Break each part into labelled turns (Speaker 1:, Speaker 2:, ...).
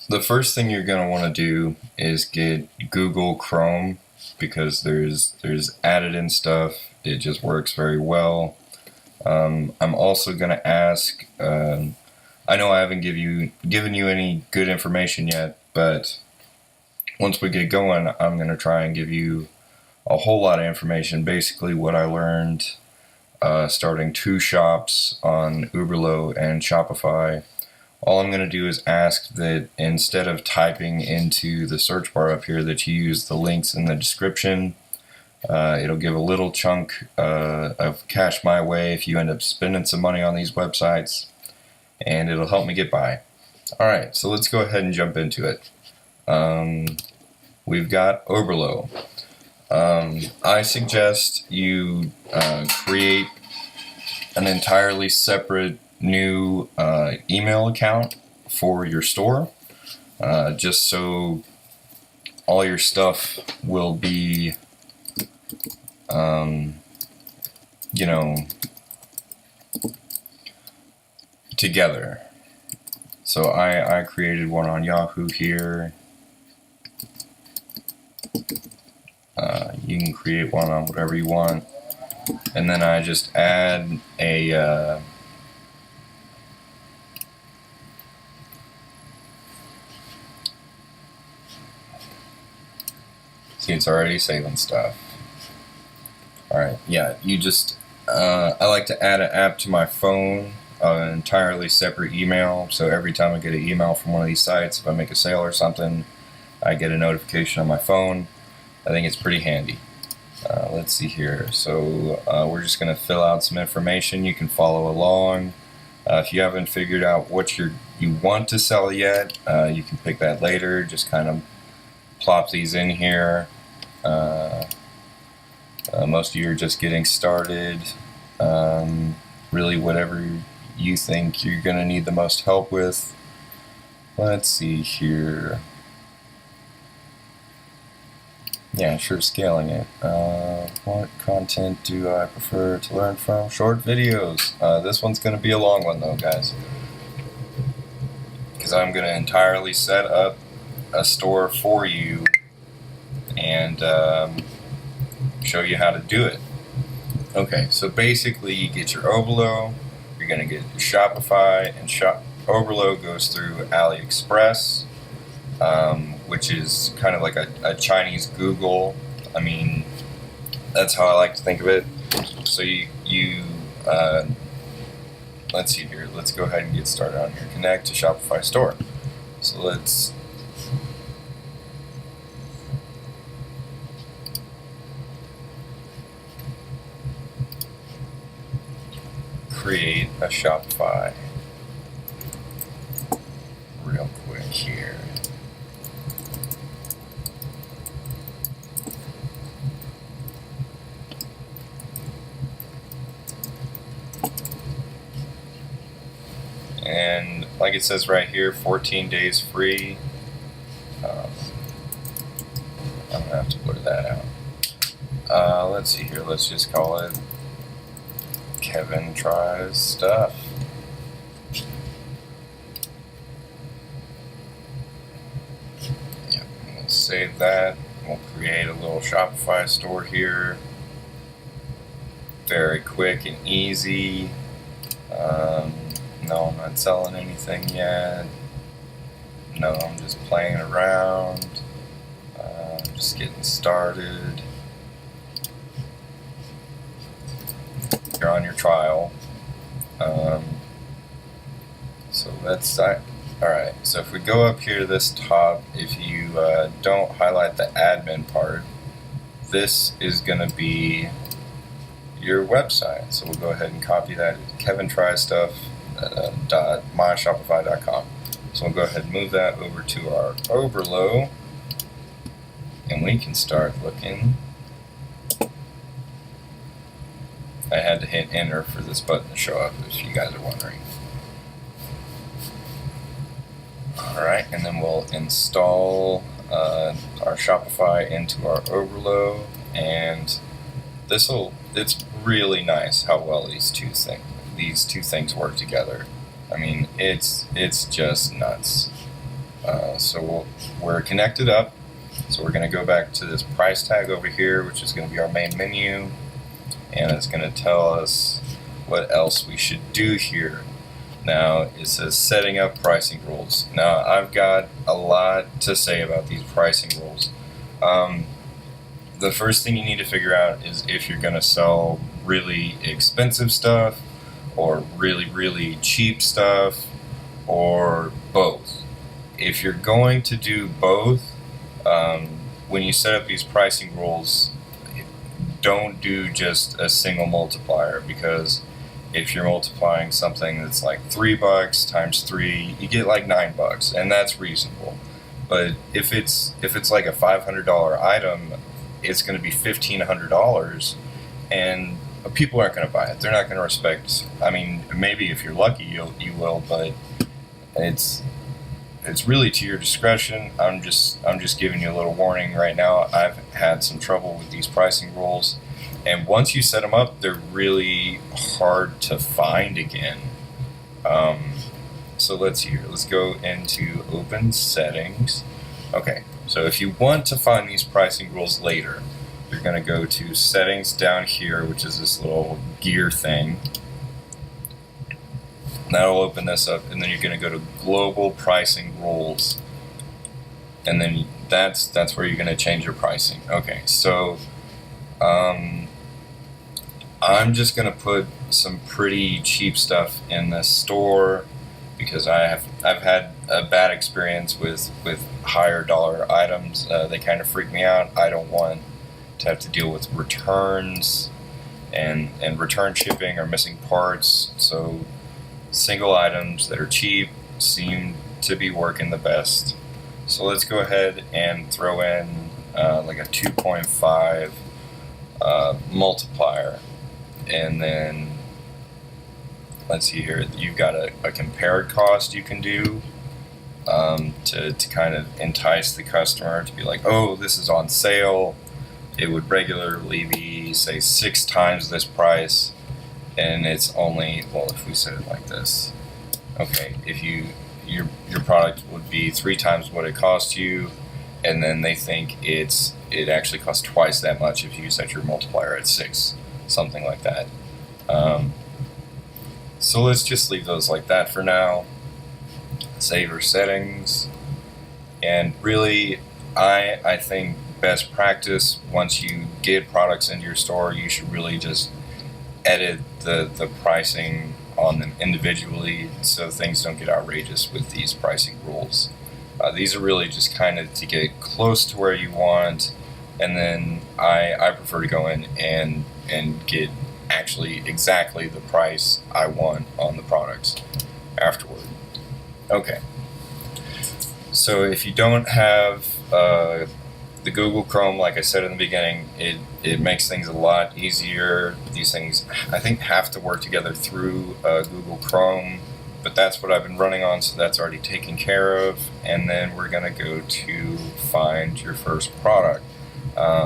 Speaker 1: the first thing you're going to want to do is get Google Chrome, because there's added in stuff. It just works very well. I'm also going to ask, I know I haven't given you any good information yet, but once we get going, I'm going to try and give you a whole lot of information. Basically what I learned starting 2 shops on Oberlo and Shopify. All I'm going to do is ask that instead of typing into the search bar up here, that you use the links in the description. It'll give a little chunk of cash my way if you end up spending some money on these websites, and it'll help me get by. Alright, so let's go ahead and jump into it. We've got Oberlo. I suggest you create an entirely separate new email account for your store, just so all your stuff will be together. So I created one on Yahoo here. You can create one on whatever you want, and then I just add a see, it's already saving stuff. Alright, yeah, you just I like to add an app to my phone, an entirely separate email, so every time I get an email from one of these sites, if I make a sale or something, I get a notification on my phone. I think it's pretty handy. Let's see here. So we're just going to fill out some information. You can follow along. If you haven't figured out what you want to sell yet, you can pick that later. Just kind of plop these in here. Most of you are just getting started. Really, whatever you think you're going to need the most help with. Let's see here. Yeah, sure, scaling it. What content do I prefer to learn from? Short videos. This one's going to be a long one though, guys, because I'm going to entirely set up a store for you and show you how to do it. Okay, so basically you get your Oberlo, you're going to get your Shopify, and Oberlo goes through Ali Express, which is kind of like a Chinese Google. I mean, that's how I like to think of it. So you let's see here. Let's go ahead and get started on here. Connect to Shopify store. So let's create a Shopify real quick here. And like it says right here, 14 days free. I'm going to have to blur that out. Let's see here. Let's just call it Kevin Tries Stuff. Yep, we'll save that. We'll create a little Shopify store here. Very quick and easy. No, I'm not selling anything yet. No, I'm just playing around. Just getting started. You're on your trial. So that's that. Alright, so if we go up here to this top, if you don't highlight the admin part, this is going to be your website. So we'll go ahead and copy that. KevinTryStuff.myshopify.com. So we'll go ahead and move that over to our Oberlo, and we can start looking. I had to hit enter for this button to show up, if you guys are wondering. Alright, and then we'll install our Shopify into our Oberlo, and it's really nice how well these two things work together. I mean, it's just nuts. We're connected up. So we're going to go back to this price tag over here, which is going to be our main menu, and it's going to tell us what else we should do here. Now it says setting up pricing rules. Now I've got a lot to say about these pricing rules. The first thing you need to figure out is if you're going to sell really expensive stuff or really cheap stuff, or both. If you're going to do both, when you set up these pricing rules, don't do just a single multiplier, because if you're multiplying something that's like $3 times 3, you get like $9, and that's reasonable. But if it's like a $500 item, it's going to be $1,500, and people aren't going to buy it. They're not going to respect. I mean, maybe if you're lucky, you will, but it's really to your discretion. I'm just giving you a little warning right now. I've had some trouble with these pricing rules, and once you set them up, they're really hard to find again. So let's see here. Let's go into Open Settings. Okay, so if you want to find these pricing rules later, you're going to go to Settings down here, which is this little gear thing. That'll open this up, and then you're going to go to Global Pricing Rules, and then that's where you're going to change your pricing. Okay, so I'm just going to put some pretty cheap stuff in the store, because I've had a bad experience with higher dollar items. They kind of freak me out. I don't want to have to deal with returns and return shipping or missing parts. So single items that are cheap seem to be working the best. So let's go ahead and throw in like a 2.5 multiplier, and then let's see here, you've got a compared cost you can do to kind of entice the customer to be like, oh, this is on sale. It would regularly be, say, 6 times this price, and it's only, well, if we said it like this, okay, if your product would be 3 times what it cost you, and then they think it actually costs twice that much if you set your multiplier at 6, something like that. So let's just leave those like that for now. Save your settings, and really, I think best practice, once you get products into your store, you should really just edit the pricing on them individually, so things don't get outrageous with these pricing rules. These are really just kind of to get close to where you want, and then I prefer to go in and get actually exactly the price I want on the products afterward. Okay, so if you don't have the Google Chrome, like I said in the beginning, it makes things a lot easier. These things, I think, have to work together through Google Chrome, but that's what I've been running on, so that's already taken care of. And then we're going to go to find your first product.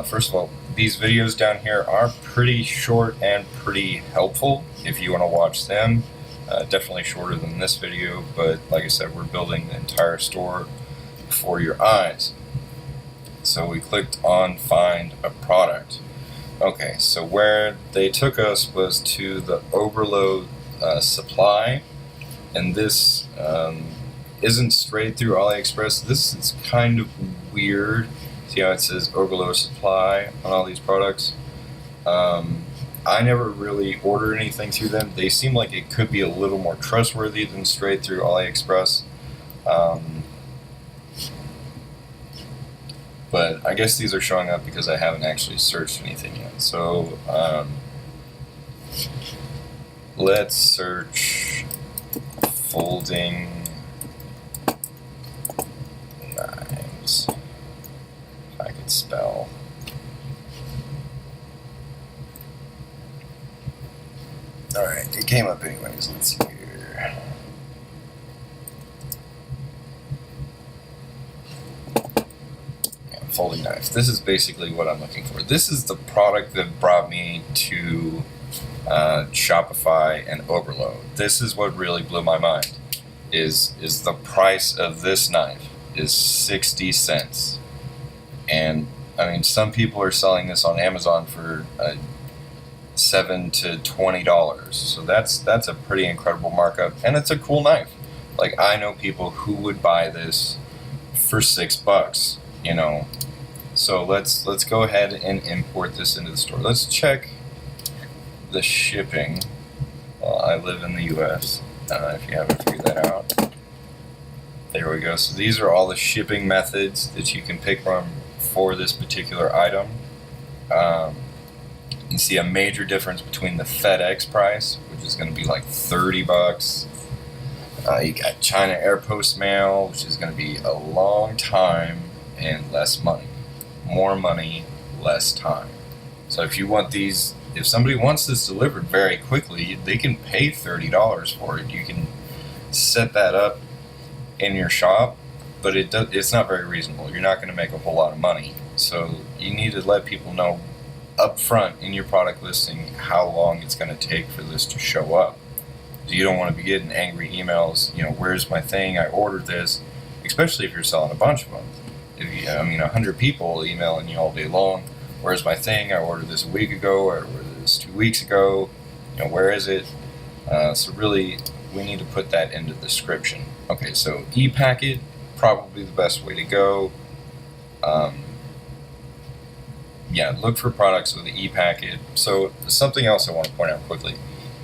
Speaker 1: First of all, these videos down here are pretty short and pretty helpful if you want to watch them. Definitely shorter than this video, but like I said, we're building the entire store before your eyes. So we clicked on Find a Product. Okay, so where they took us was to the Oberlo supply, and this isn't straight through Ali Express. This is kind of weird. See how it says Oberlo supply on all these products? I never really ordered anything through them. They seem like it could be a little more trustworthy than straight through Ali Express. But I guess these are showing up because I haven't actually searched anything yet. So let's search folding knives. If I could spell. Alright, it came up anyways. Let's see here. Folding knife. This is basically what I'm looking for. This is the product that brought me to Shopify and Oberlo. This is what really blew my mind, is the price of this knife. is 60 cents. And I mean, some people are selling this on Amazon for $7 to $20. So that's a pretty incredible markup, and it's a cool knife. Like, I know people who would buy this for $6, you know. So let's go ahead and import this into the store. Let's check the shipping. Well, I live in the US, if you haven't figured that out. There we go. So these are all the shipping methods that you can pick from for this particular item. You see a major difference between the FedEx price, which is going to be like $30. You got China Air Post Mail, which is going to be a long time and less money. More money, less time. So if you want these, if somebody wants this delivered very quickly, they can pay $30 for it. You can set that up in your shop, but it's not very reasonable. You're not going to make a whole lot of money. So you need to let people know up front in your product listing how long it's going to take for this to show up. You don't want to be getting angry emails, you know, where's my thing, I ordered this, especially if you're selling a bunch of them. If you, 100 people emailing you all day long, where's my thing, I ordered this a week ago, or I ordered this 2 weeks ago, you know, where is it? So really, we need to put that into the description. Okay, so e-packet, probably the best way to go. Yeah, look for products with the e-packet. So something else I want to point out quickly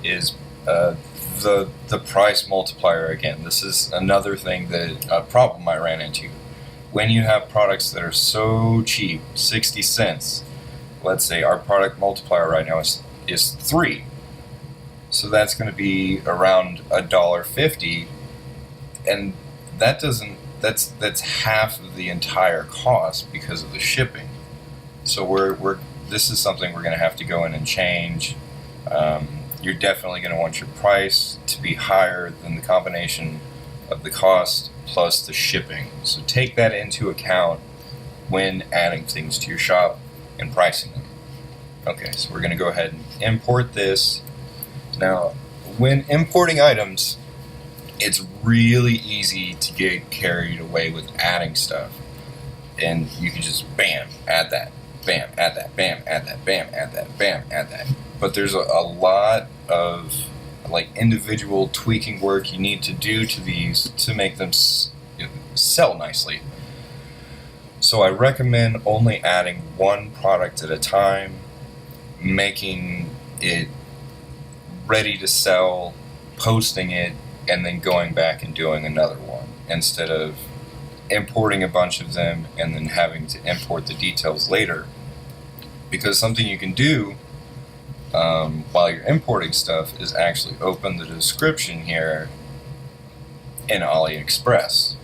Speaker 1: is the price multiplier. Again, this is another thing that a problem I ran into. When you have products that are so cheap, 60 cents, let's say our product multiplier right now is 3. So that's going to be around $1.50, and that's half of the entire cost because of the shipping. So this is something we're going to have to go in and change. You're definitely going to want your price to be higher than the combination of the cost plus the shipping. So take that into account when adding things to your shop and pricing them. Okay, so we're going to go ahead and import this. Now, when importing items, it's really easy to get carried away with adding stuff. And you can just bam, add that. Bam, add that, bam, add that, bam, add that, bam, add that. But there's a lot of like individual tweaking work you need to do to these to make them sell nicely. So I recommend only adding one product at a time, making it ready to sell, posting it, and then going back and doing another one, instead of importing a bunch of them and then having to import the details later. Because something you can do while you're importing stuff is actually open the description here in Ali Express.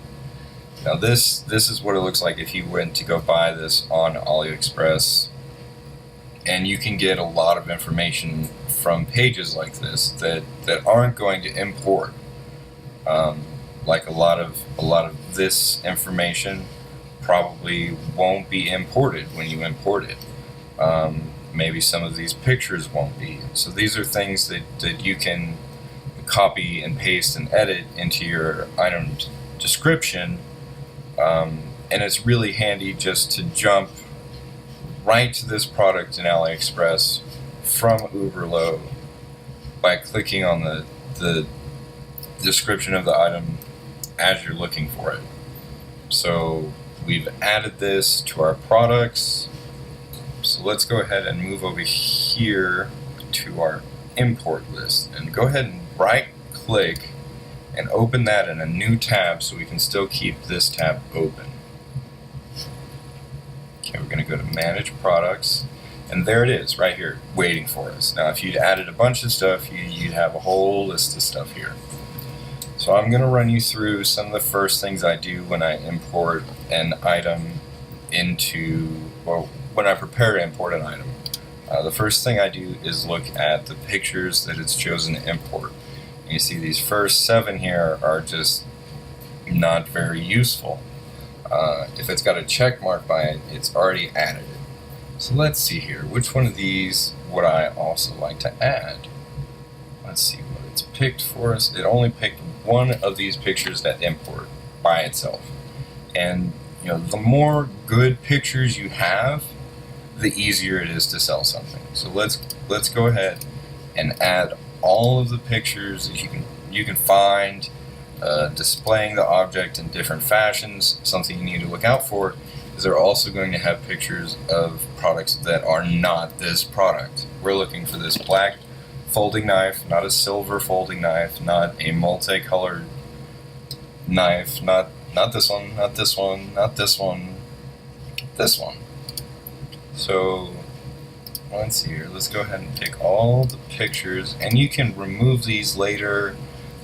Speaker 1: Now this is what it looks like if you went to go buy this on Ali Express, and you can get a lot of information from pages like this that aren't going to import. Like a lot of this information probably won't be imported when you import it. Maybe some of these pictures won't be. So these are things that you can copy and paste and edit into your item description, and it's really handy just to jump right to this product in AliExpress from Oberlo by clicking on the description of the item as you're looking for it. So we've added this to our products. So let's go ahead and move over here to our import list and go ahead and right click and open that in a new tab so we can still keep this tab open. Okay, we're going to go to manage products, and there it is right here waiting for us. Now if you'd added a bunch of stuff, you'd have a whole list of stuff here. So I'm going to run you through some of the first things I do when I import an item when I prepare to import an item. The first thing I do is look at the pictures that it's chosen to import. And you see these first 7 here are just not very useful. If it's got a check mark by it, it's already added it. So let's see here. Which one of these would I also like to add? Let's see what it's picked for us. It only picked one of these pictures that import by itself. And the more good pictures you have, the easier it is to sell something. So let's go ahead and add all of the pictures that you can find, displaying the object in different fashions. Something you need to look out for is they're also going to have pictures of products that are not this product. We're looking for this black folding knife, not a silver folding knife, not a multicolored knife, not this one, not this one, not this one, this one. So let's see here. Let's go ahead and take all the pictures, and you can remove these later.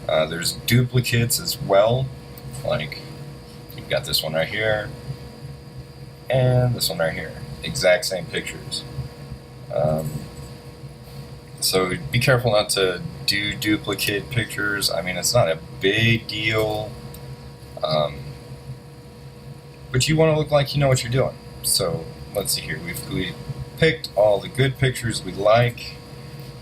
Speaker 1: There's duplicates as well. Like you've got this one right here, and this one right here. Exact same pictures. So be careful not to do duplicate pictures. I mean, it's not a big deal. But you want to look like you know what you're doing. So let's see here. We picked all the good pictures we like,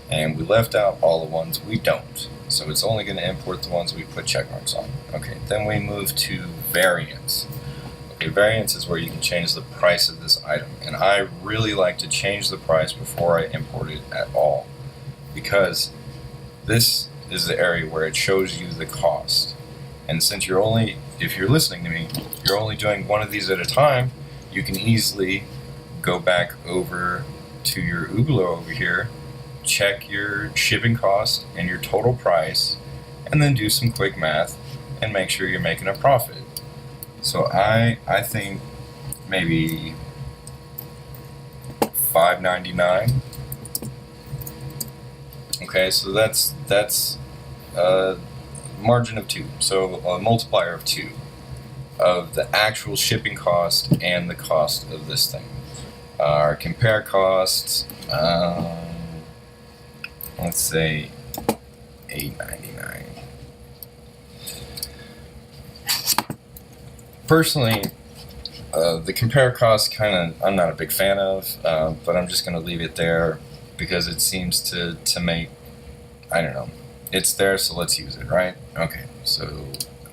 Speaker 1: and we left out all the ones we don't. So it's only going to import the ones we put check marks on. Okay, then we move to variants. Okay, variants is where you can change the price of this item. And I really like to change the price before I import it at all, because this is the area where it shows you the cost. And since if you're listening to me, you're only doing one of these at a time, you can easily go back over to your Oberlo over here, check your shipping cost and your total price, and then do some quick math and make sure you're making a profit. So I think maybe $5.99. Okay, so that's a margin of 2, so a multiplier of 2 of the actual shipping cost and the cost of this thing. Our compare costs, let's say $8.99. Personally, the compare cost I'm not a big fan of, but I'm just going to leave it there because it seems to make, I don't know, it's there, so let's use it, right? Okay, so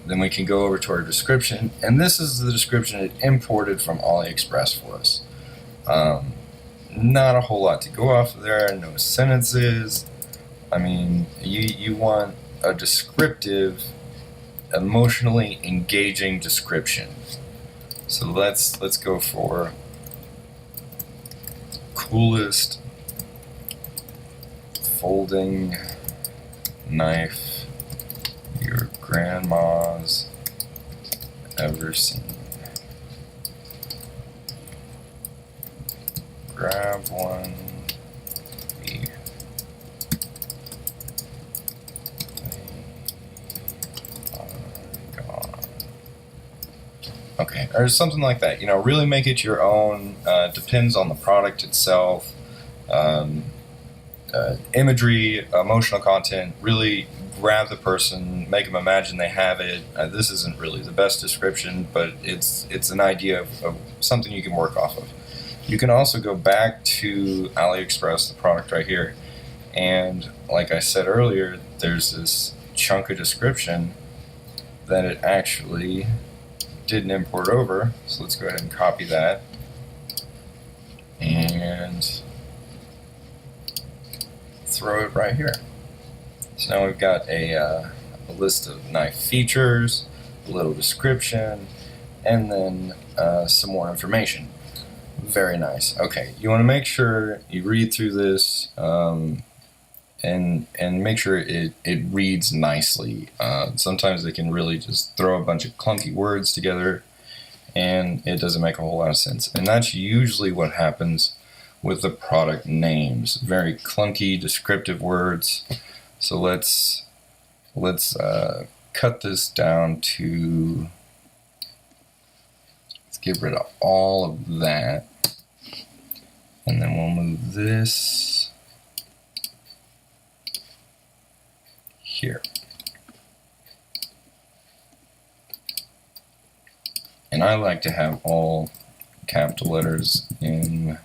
Speaker 1: then we can go over to our description, and this is the description it imported from Ali Express for us. Not a whole lot to go off of there, no sentences. I mean, you want a descriptive, emotionally engaging description. So let's go for coolest folding knife your grandma's ever seen. Grab one. Okay, or something like that. Really make it your own. Depends on the product itself. Imagery, emotional content. Really grab the person, make them imagine they have it. This isn't really the best description, but it's an idea of something you can work off of. You can also go back to Ali Express, the product right here, and like I said earlier, there's this chunk of description that it actually didn't import over. So let's go ahead and copy that and throw it right here. So now we've got a list of knife features, a little description, and then some more information. Very nice. Okay, you want to make sure you read through this and make sure it reads nicely. Sometimes they can really just throw a bunch of clunky words together, and it doesn't make a whole lot of sense. And that's usually what happens with the product names. Very clunky, descriptive words. So let's cut this down to, let's get rid of all of that, and then we'll move this here. And I like to have all capital letters in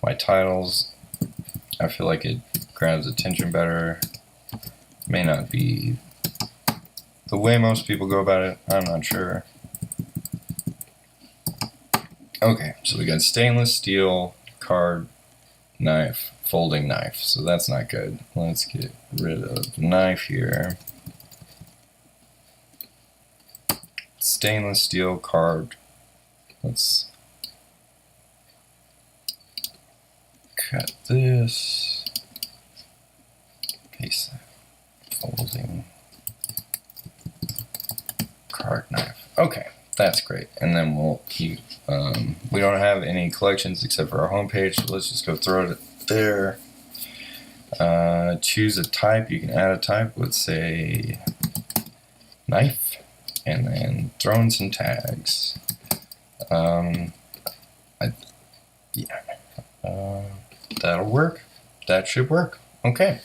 Speaker 1: my titles. I feel like it grabs attention better. May not be the way most people go about it, I'm not sure. Okay, so we got stainless steel, card, knife, folding knife. So that's not good. Let's get rid of the knife here. Stainless steel card. Let's cut this. Paste that. Folding card knife. Okay, that's great. And then we'll keep. We don't have any collections except for our homepage, so let's just go throw it there. Choose a type. You can add a type. Let's say knife, and then throw in some tags. That'll work. That should work. Okay.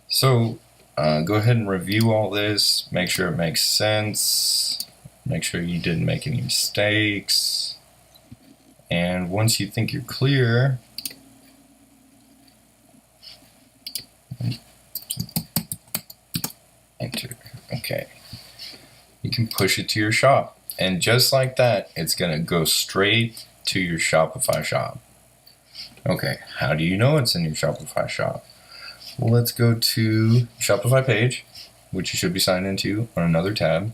Speaker 1: So go ahead and review all this. Make sure it makes sense. Make sure you didn't make any mistakes. And once you think you're clear, enter. Okay. You can push it to your shop. And just like that, it's going to go straight to your Shopify shop. Okay, how do you know it's in your Shopify shop? Well, let's go to Shopify page, which you should be signed into on another tab.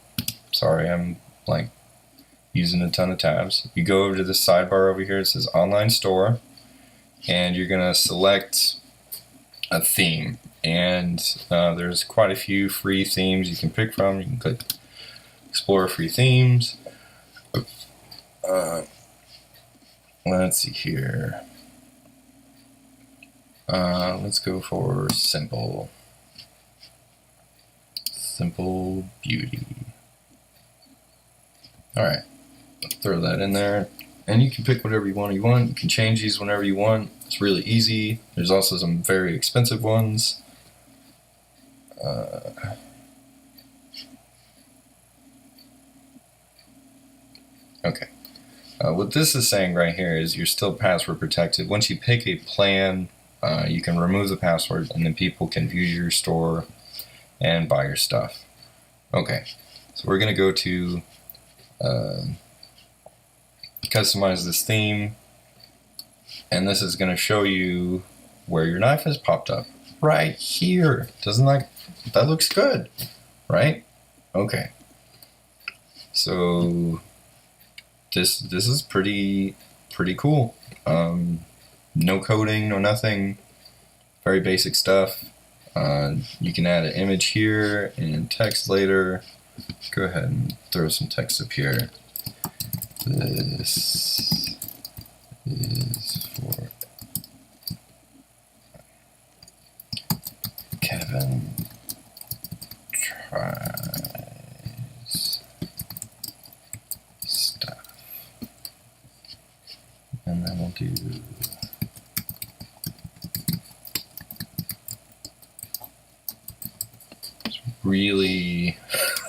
Speaker 1: Sorry, I'm like using a ton of tabs. You go over to the sidebar over here, it says online store, and you're gonna select a theme. And there's quite a few free themes you can pick from. You can click explore free themes. Let's see here. Let's go for simple beauty. All right, throw that in there, and you can pick whatever you want. You can change these whenever you want. It's really easy. There's also some very expensive ones. Okay. What this is saying right here is you're still password protected. Once you pick a plan, you can remove the password, and then people can view your store and buy your stuff. Okay, so we're going to go to customize this theme, and this is going to show you where your knife has popped up right here. Doesn't that looks good, right? Okay, so this is pretty cool. No coding, no nothing. Very basic stuff. You can add an image here and text later. Go ahead and throw some text up here. This is for Kevin tries stuff. And then we'll do really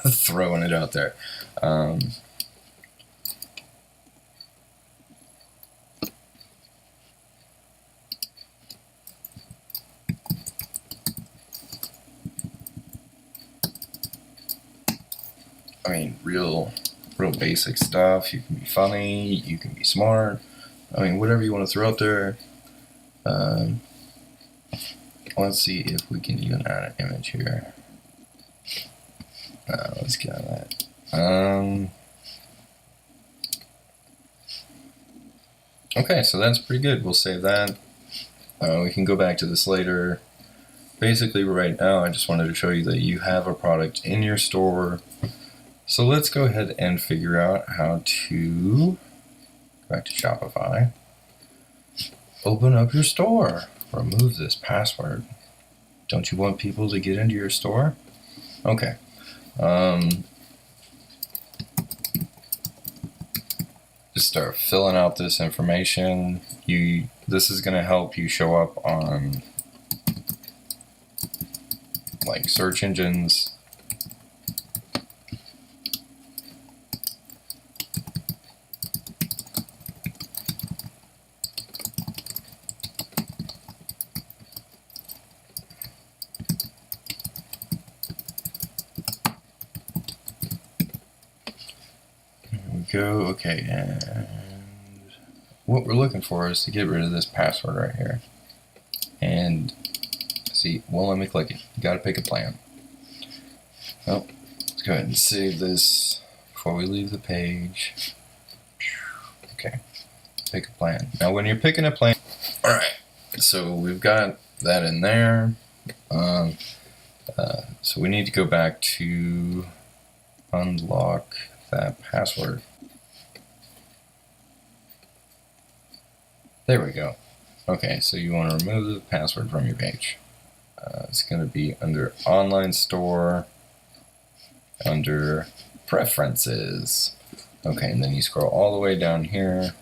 Speaker 1: throwing it out there. I mean, real basic stuff. You can be funny, you can be smart. I mean, whatever you want to throw out there. Let's see if we can even add an image here. Let's get on that. Okay, so that's pretty good. We'll save that. We can go back to this later. Basically, right now, I just wanted to show you that you have a product in your store. So let's go ahead and figure out how to go back to Shopify. Open up your store. Remove this password. Don't you want people to get into your store? Okay. Just start filling out this information. This is going to help you show up on like search engines. Go, okay, and what we're looking for is to get rid of this password right here. And see, won't let me click it. You gotta pick a plan. Well, let's go ahead and save this before we leave the page. Okay, pick a plan. Now when you're picking a plan, alright, so we've got that in there. So we need to go back to unlock that password. There we go. Okay, so you want to remove the password from your page. It's going to be under Online Store, under Preferences. Okay, and then you scroll all the way down here,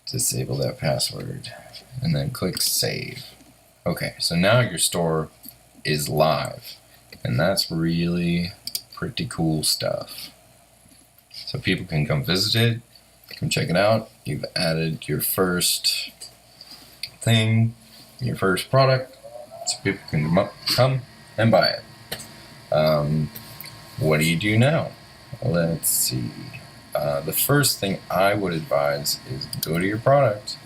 Speaker 1: disable that password, and then click Save. Okay, so now your store is live, and that's really pretty cool stuff. So people can come visit it, come check it out. You've added your first thing, your first product, so people can come and buy it. What do you do now? Let's see. The first thing I would advise is go to your product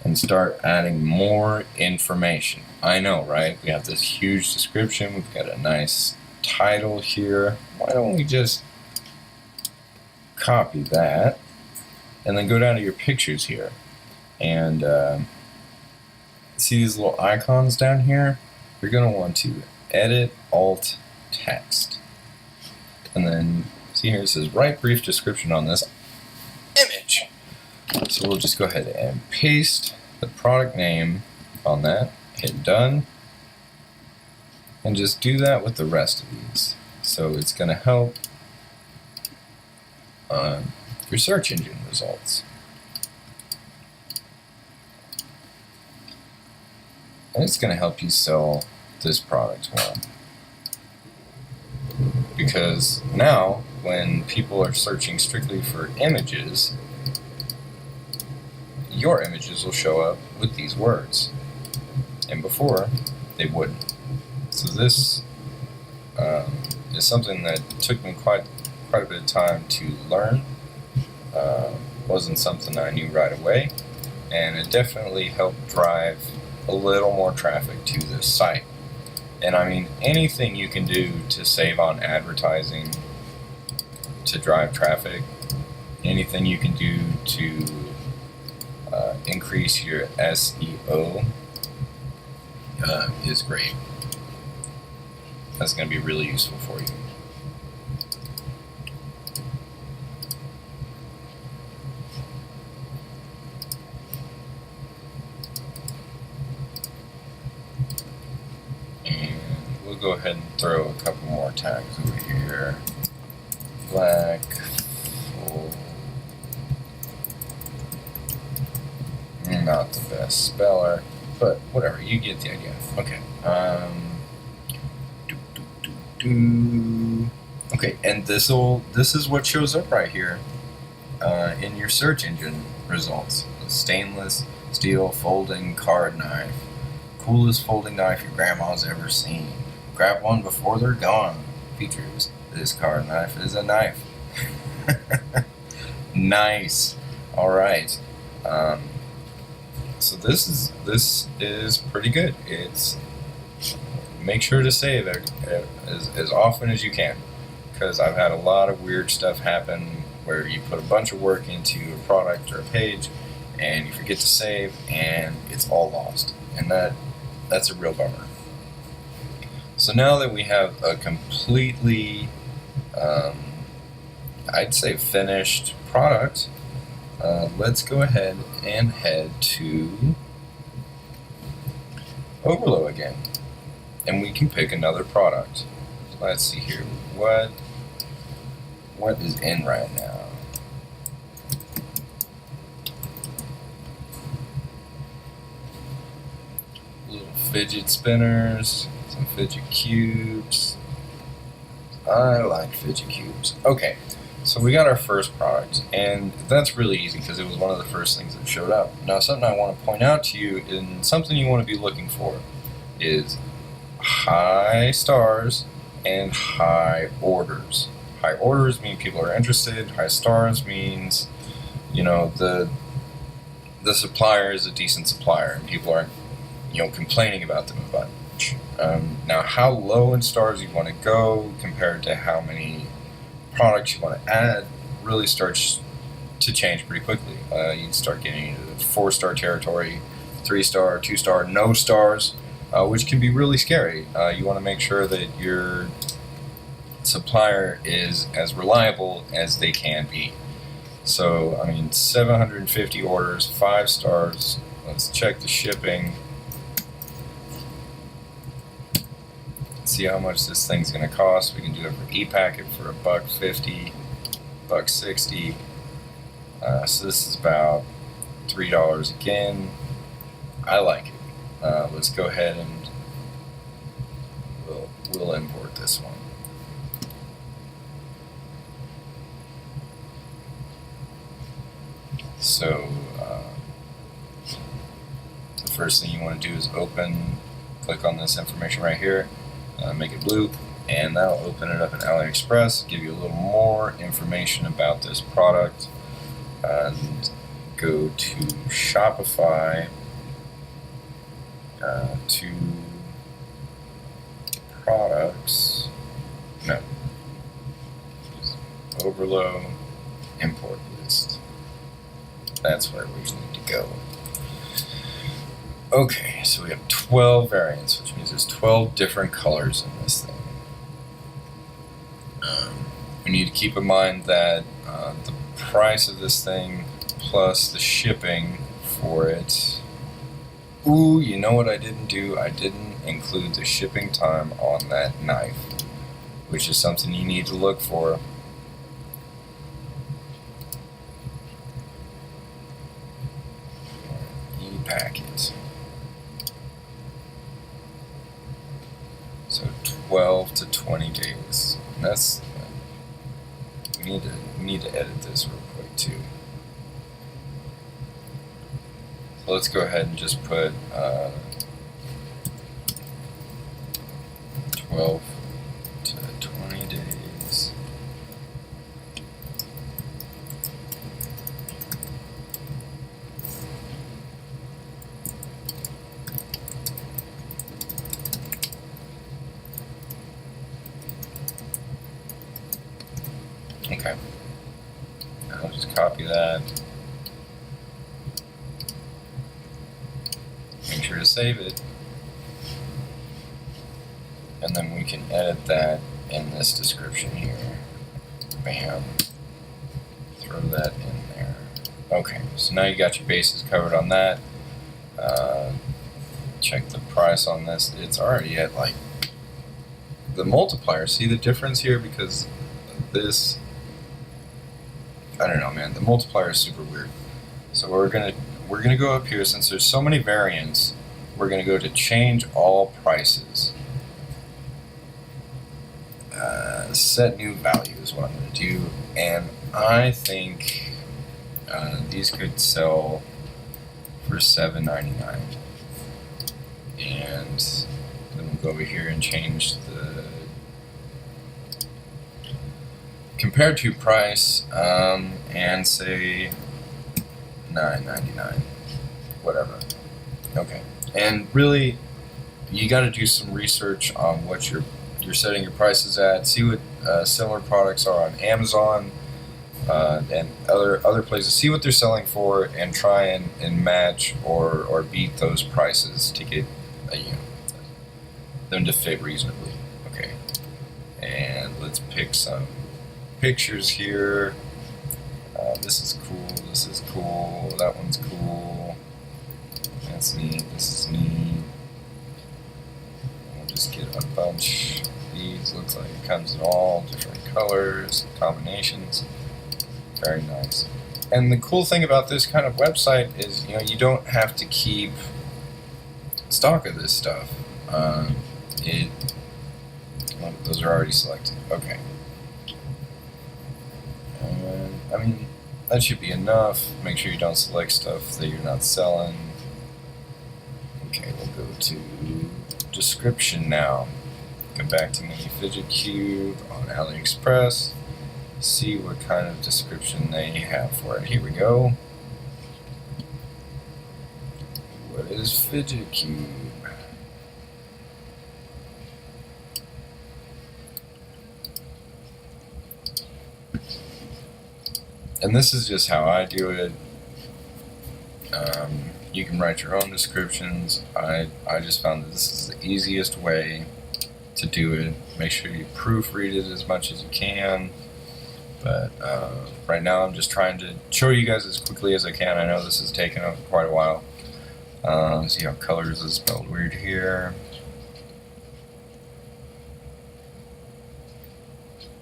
Speaker 1: and start adding more information. I know, right? We have this huge description. We've got a nice title here. Why don't we just copy that and then go down to your pictures here and see these little icons down here? You're going to want to edit alt text, and then see here it says write brief description on this image. So we'll just go ahead and paste the product name on that, hit done, and just do that with the rest of these. So it's going to help your search engine results. And it's going to help you sell this product well. Because now, when people are searching strictly for images, your images will show up with these words. And before, they wouldn't. So this is something that took me quite a bit of time to learn. Wasn't something I knew right away, and it definitely helped drive a little more traffic to this site. And I mean, anything you can do to save on advertising to drive traffic, anything you can do to increase your SEO is great. That's going to be really useful for you. Go ahead and throw a couple more tags over here. Black, full. Not the best speller, but whatever, you get the idea. Okay. Okay, and this is what shows up right here in your search engine results. Stainless steel folding card knife. Coolest folding knife your grandma's ever seen. Grab one before they're gone. Features: this card knife is a knife. Nice. All right. So this is pretty good. It's make sure to save it as often as you can, because I've had a lot of weird stuff happen where you put a bunch of work into a product or a page and you forget to save and it's all lost, and that's a real bummer. So now that we have a completely, I'd say, finished product, let's go ahead and head to Oberlo again, and we can pick another product. So let's see here, what is in right now? Little fidget spinners. Some fidget cubes. I like fidget cubes. Okay, so we got our first product, and that's really easy because it was one of the first things that showed up. Now, something I want to point out to you, and something you want to be looking for, is high stars and high orders. High orders mean people are interested. High stars means the supplier is a decent supplier and people aren't complaining about them a bunch. Now, how low in stars you want to go compared to how many products you want to add really starts to change pretty quickly. You start getting into the 4-star territory, 3-star, 2-star, no stars, which can be really scary. You want to make sure that your supplier is as reliable as they can be. So, 750 orders, 5 stars. Let's check the shipping. See how much this thing's going to cost. We can do it for e-packet for $1.50, $1.60. So this is about $3 again. I like it. Let's go ahead and we'll import this one. So the first thing you want to do is click on this information right here, make it blue, and that'll open it up in Ali Express, give you a little more information about this product. And go to Shopify, to products, no, Oberlo, import list. That's where we need to go. Okay, so we have 12 variants, which means there's 12 different colors in this thing. We need to keep in mind that the price of this thing plus the shipping for it. Ooh, you know what I didn't do? I didn't include the shipping time on that knife, which is something you need to look for. E-packet. So 12 to 20 days. That's we need to edit this real quick too. So let's go ahead and just put 12 to 20 days. Okay. I'll just copy that. Make sure to save it. And then we can edit that in this description here. Bam. Throw that in there. Okay, so now you got your bases covered on that. Check the price on this. It's already at like the multiplier. See the difference here? Because this, I don't know, man. The multiplier is super weird. So we're gonna go up here, since there's so many variants. We're gonna go to change all prices. Set new value is what I'm gonna do, and I think these could sell for $7.99. And then we'll go over here and change the compare to price, and say $9.99, whatever. Okay, and really, you got to do some research on what you're setting your prices at. See what similar products are on Amazon and other places. See what they're selling for, and try and match or beat those prices to get them to fit reasonably. Okay, and let's pick some pictures here. This is cool. This is cool. That one's cool. That's neat. This is neat. We'll just get a bunch. These looks like it comes in all different colors, combinations. Very nice. And the cool thing about this kind of website is, you don't have to keep stock of this stuff. Those are already selected. Okay. And that should be enough. Make sure you don't select stuff that you're not selling. Okay, we'll go to description now. Come back to mini fidget cube on Ali Express. see what kind of description they have for it. Here we go. What is fidget cube? And this is just how I do it. You can write your own descriptions. I just found that this is the easiest way to do it. Make sure you proofread it as much as you can. But right now I'm just trying to show you guys as quickly as I can. I know this has taken up quite a while. See how colors is spelled weird here.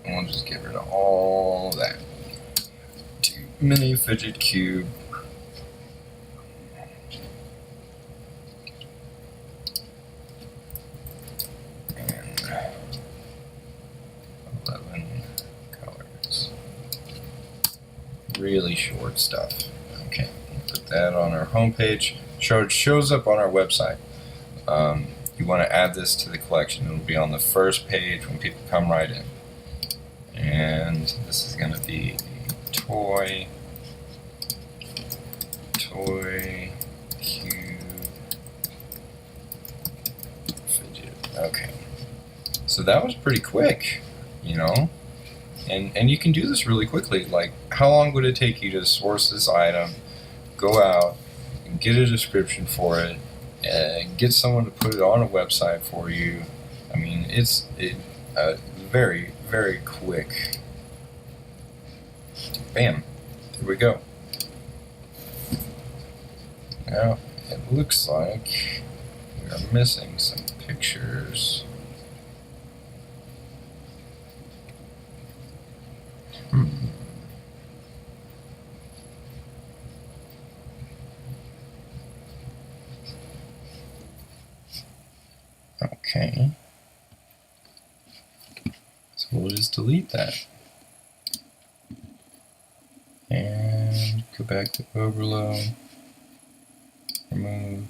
Speaker 1: And we'll just get rid of all that. Mini fidget cube. And 11 colors. Really short stuff. Okay, put that on our homepage. It shows up on our website. You want to add this to the collection. It'll be on the first page when people come right in. And this is going to be a toy cube fidget. Okay. So that was pretty quick, you know? And you can do this really quickly. Like, how long would it take you to source this item, go out, and get a description for it, and get someone to put it on a website for you? I mean, it's very, very quick. Bam. There we go. Now, it looks like we are missing some pictures. Okay. So we'll just delete that. And go back to Oberlo. Remove.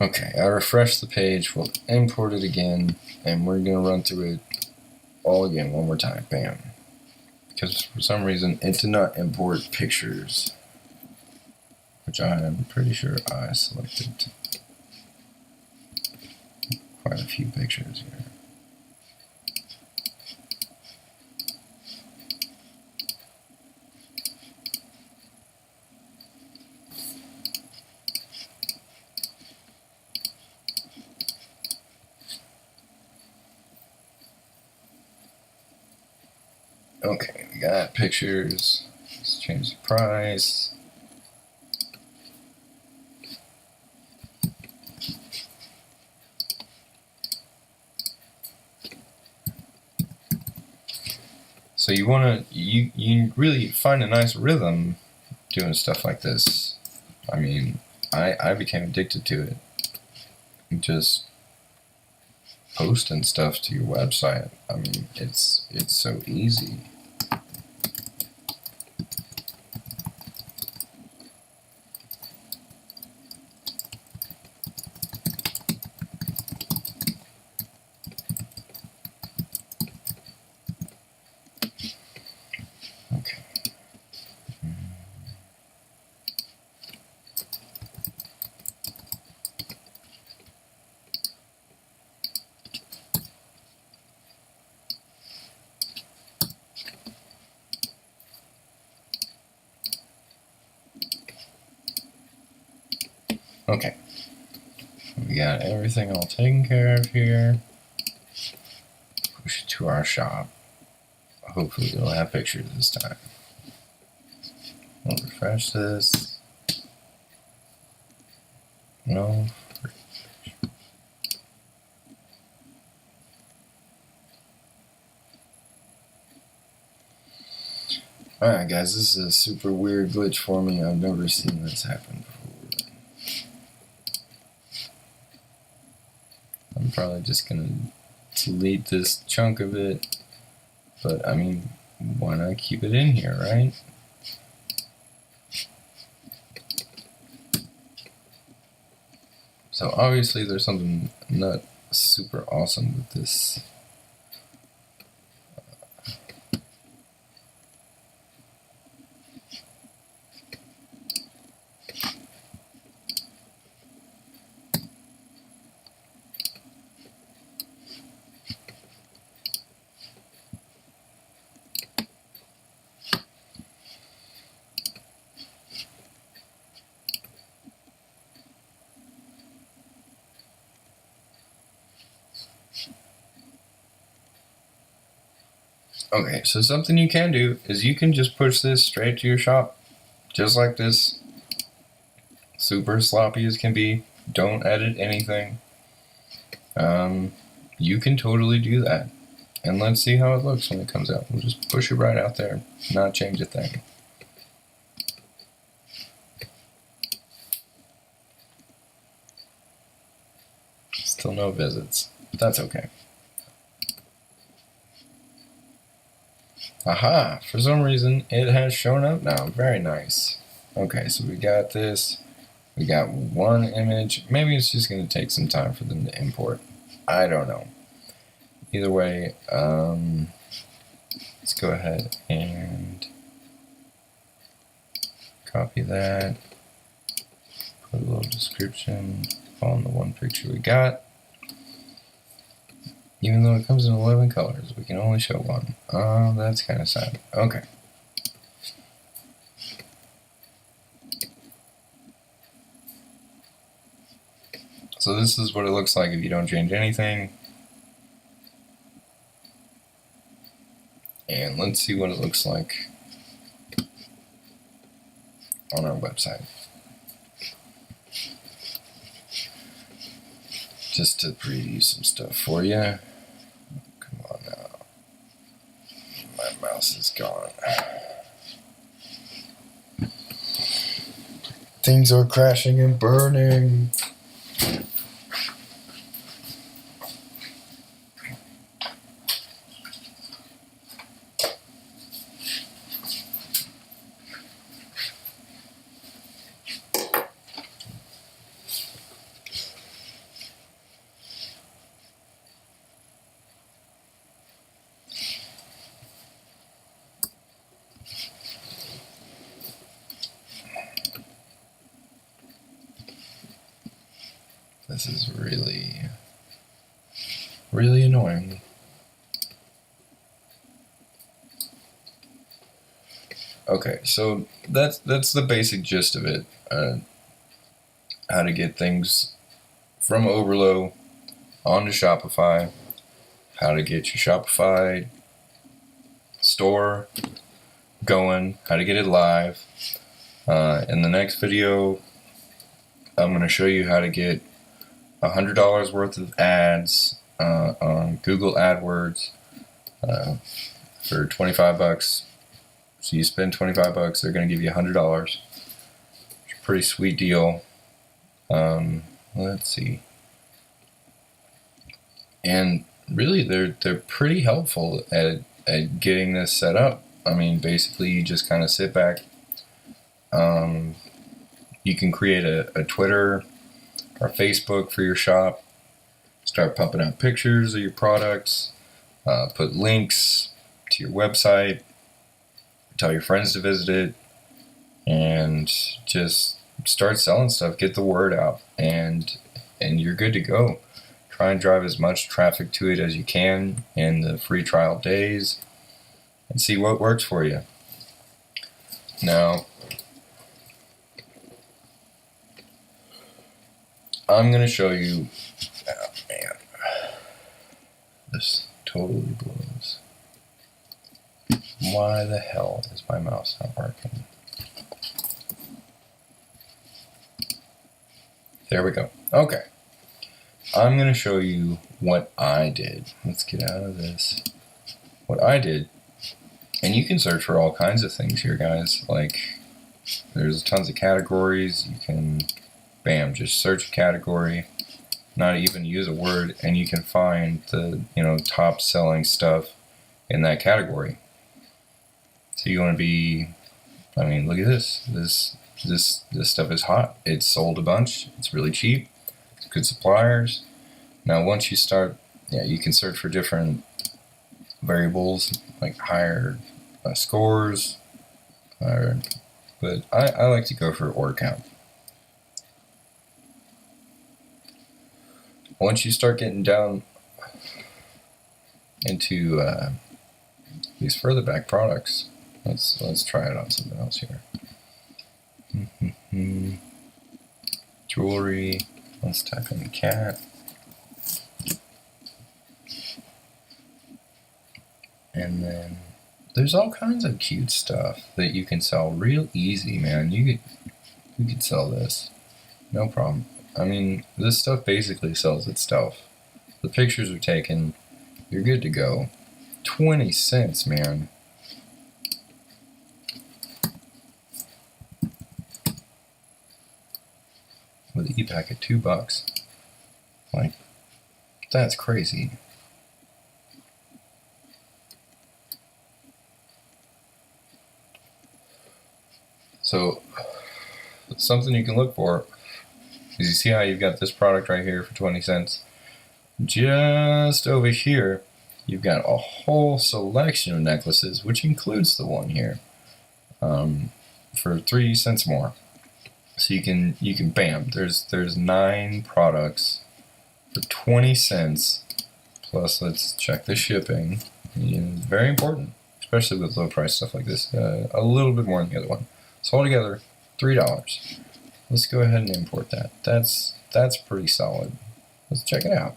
Speaker 1: Okay, I refresh the page, we'll import it again, and we're going to run through it all again one more time. Bam. Because for some reason it did not import pictures, which I am pretty sure I selected quite a few pictures here. Okay, we got pictures. Let's change the price. So you you really find a nice rhythm doing stuff like this. I mean, I became addicted to it. Just posting stuff to your website. I mean, it's so easy. Okay. Okay, we got everything all taken care of here. Push it to our shop. Hopefully it'll have pictures this time. We'll refresh this. No. Alright guys, this is a super weird glitch for me. I've never seen this happen before. I'm probably just gonna delete this chunk of it, but I mean, why not keep it in here, right? So obviously there's something not super awesome with this. Okay, so something you can do is you can just push this straight to your shop, just like this. Super sloppy as can be. Don't edit anything. You can totally do that. And let's see how it looks when it comes out. We'll just push it right out there, not change a thing. Still no visits. That's okay. Aha! For some reason, it has shown up now. Very nice. Okay, so we got this. We got one image. Maybe it's just going to take some time for them to import. I don't know. Either way, let's go ahead and copy that. Put a little description on the one picture we got. Even though it comes in 11 colors, we can only show one. That's kind of sad. Okay. So this is what it looks like if you don't change anything. And let's see what it looks like on our website. Just to preview some stuff for you. Come on now. My mouse is gone. Things are crashing and burning. This is really, really annoying. Okay, so that's the basic gist of it. How to get things from Oberlo onto Shopify. How to get your Shopify store going. How to get it live. In the next video, I'm going to show you how to get $100 worth of ads on Google AdWords for 25 bucks. So you spend 25 bucks, they're going to give you $100. It's a pretty sweet deal. Let's see. And really, they're pretty helpful at getting this set up. I mean, basically, you just kind of sit back. You can create a Twitter or Facebook for your shop. Start pumping out pictures of your products. Put links to your website. Tell your friends to visit it. And just start selling stuff. Get the word out. And you're good to go. Try and drive as much traffic to it as you can in the free trial days. And see what works for you. Now, I'm going to show you, oh man, this totally blows. Why the hell is my mouse not working? There we go. Okay. I'm going to show you what I did. Let's get out of this. What I did, and you can search for all kinds of things here, guys. Like, there's tons of categories. You can bam, just search a category, not even use a word, and you can find the top selling stuff in that category. So you want to be, I mean, look at this. This stuff is hot. It's sold a bunch. It's really cheap. good suppliers. Now once you start, you can search for different variables like higher scores, but I like to go for order count. Once you start getting down into these further back products, let's try it on something else here. Jewelry. Let's type in cat. And then there's all kinds of cute stuff that you can sell real easy, man. You could sell this, no problem. I mean, this stuff basically sells itself. The pictures are taken, you're good to go. 20 cents, man. With an e-pack at $2. Like, that's crazy. So, something you can look for is, you see how you've got this product right here for 20 cents? Just over here, you've got a whole selection of necklaces, which includes the one here, for 3 cents more. So you can bam, there's 9 products for 20 cents, plus let's check the shipping. Very important, especially with low price stuff like this, a little bit more than the other one. So altogether, $3. Let's go ahead and import that. That's pretty solid. Let's check it out.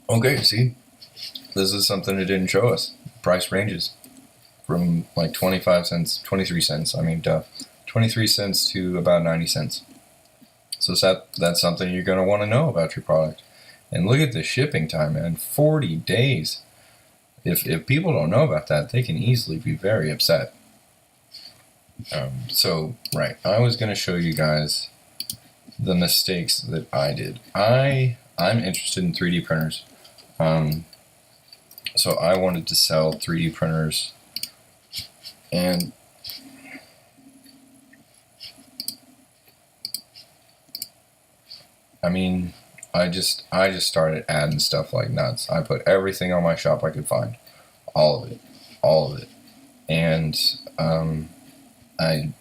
Speaker 1: Okay, see, this is something it didn't show us. Price ranges from like 25 cents, 23 cents, 23 cents to about 90 cents. So that's something you're going to want to know about your product. And look at the shipping time, man, 40 days. If people don't know about that, they can easily be very upset. So, right, I was going to show you guys the mistakes that I did. I'm interested in 3D printers. So I wanted to sell 3D printers, and I mean, I just started adding stuff like nuts. I put everything on my shop I could find, all of it, and I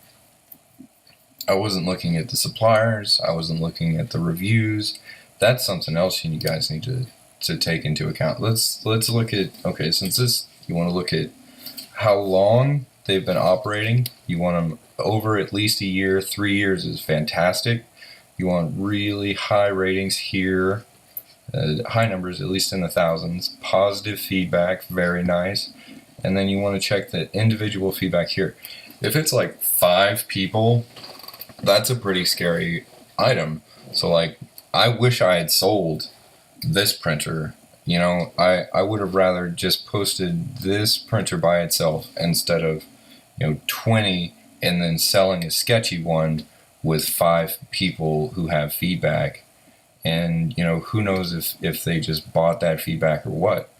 Speaker 1: wasn't looking at the suppliers. I wasn't looking at the reviews. That's something else you guys need to take into account. Let's look at, okay, since this, you want to look at how long they've been operating. You want them over at least a year. 3 years is fantastic. You want really high ratings here, high numbers, at least in the thousands. Positive feedback, very nice. And then you want to check the individual feedback here. If it's like 5 people, that's a pretty scary item. So like, I wish I had sold this printer. I would have rather just posted this printer by itself instead of 20 and then selling a sketchy one with 5 people who have feedback. And who knows if they just bought that feedback or what.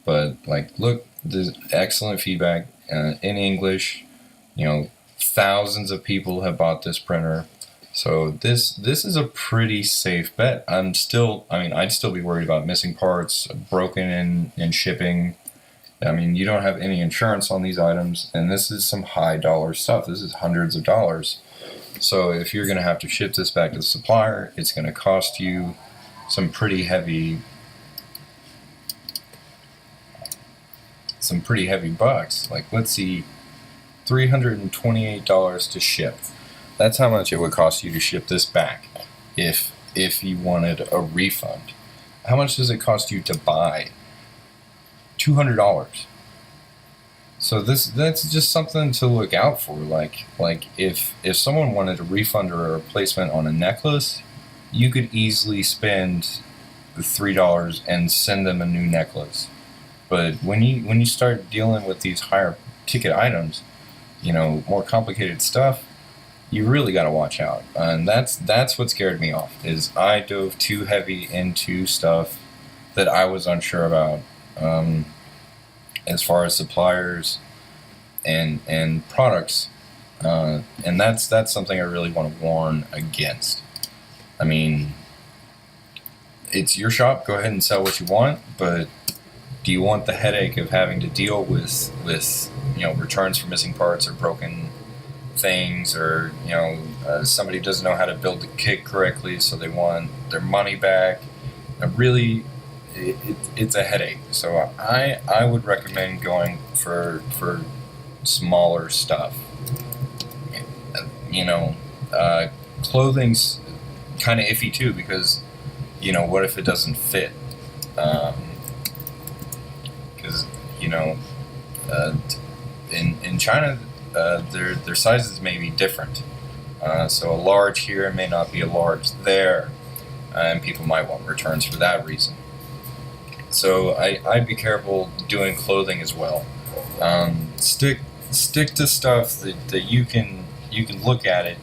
Speaker 1: But like, look, there's excellent feedback in English. Thousands of people have bought this printer. So this is a pretty safe bet. I'd still be worried about missing parts, broken in shipping. I mean, you don't have any insurance on these items, and this is some high dollar stuff. This is hundreds of dollars. So if you're going to have to ship this back to the supplier, it's going to cost you some pretty heavy bucks. Like, let's see, $328 to ship. That's how much it would cost you to ship this back if you wanted a refund. How much does it cost you to buy? $200. So that's just something to look out for. Like if someone wanted a refund or a replacement on a necklace, you could easily spend the $3 and send them a new necklace. But when you start dealing with these higher ticket items, more complicated stuff, you really got to watch out. And that's what scared me off, is I dove too heavy into stuff that I was unsure about. As far as suppliers, and products, and that's something I really want to warn against. I mean, it's your shop. Go ahead and sell what you want, but do you want the headache of having to deal with returns for missing parts or broken things, or somebody doesn't know how to build the kit correctly, so they want their money back? Really, it's a headache. So I would recommend going for smaller stuff. Clothing's kind of iffy too, because what if it doesn't fit? Because in China, their sizes may be different. So a large here may not be a large there, and people might want returns for that reason. So I'd be careful doing clothing as well. Stick to stuff that you can look at it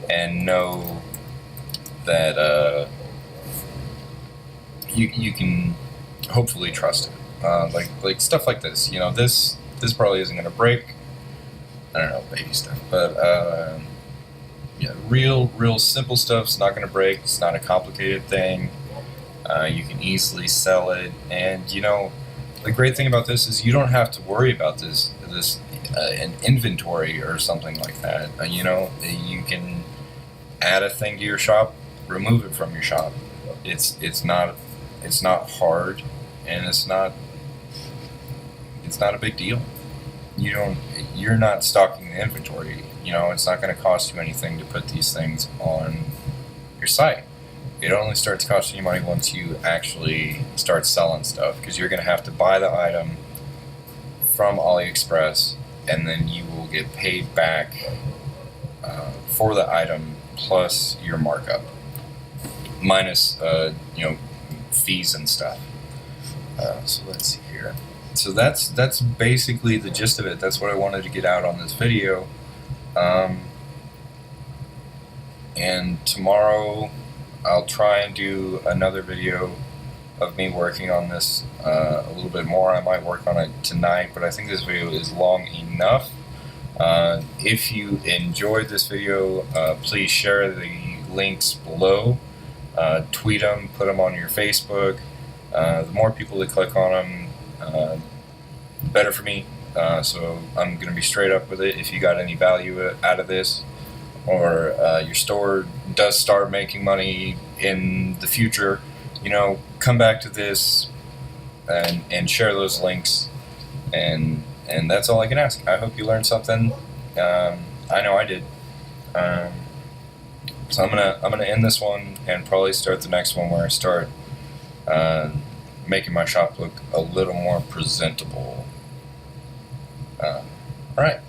Speaker 1: and know that you can hopefully trust it. Like stuff like this. This probably isn't going to break. I don't know, baby stuff. But real simple stuff's not going to break. It's not a complicated thing. You can easily sell it, and the great thing about this is you don't have to worry about this an inventory or something like that. You can add a thing to your shop, remove it from your shop. It's not hard, and it's not a big deal. You're not stocking the inventory. It's not going to cost you anything to put these things on your site. It only starts costing you money once you actually start selling stuff, because you're going to have to buy the item from AliExpress, and then you will get paid back for the item plus your markup, minus fees and stuff. So let's see here. So that's basically the gist of it. That's what I wanted to get out on this video. And tomorrow I'll try and do another video of me working on this a little bit more. I might work on it tonight, but I think this video is long enough. If you enjoyed this video, please share the links below. Tweet them, put them on your Facebook. The more people that click on them, the better for me. So I'm going to be straight up with it. If you got any value out of this, or your store does start making money in the future, come back to this and share those links, and that's all I can ask. I hope you learned something. I know I did. So I'm gonna end this one and probably start the next one where I start making my shop look a little more presentable. All right.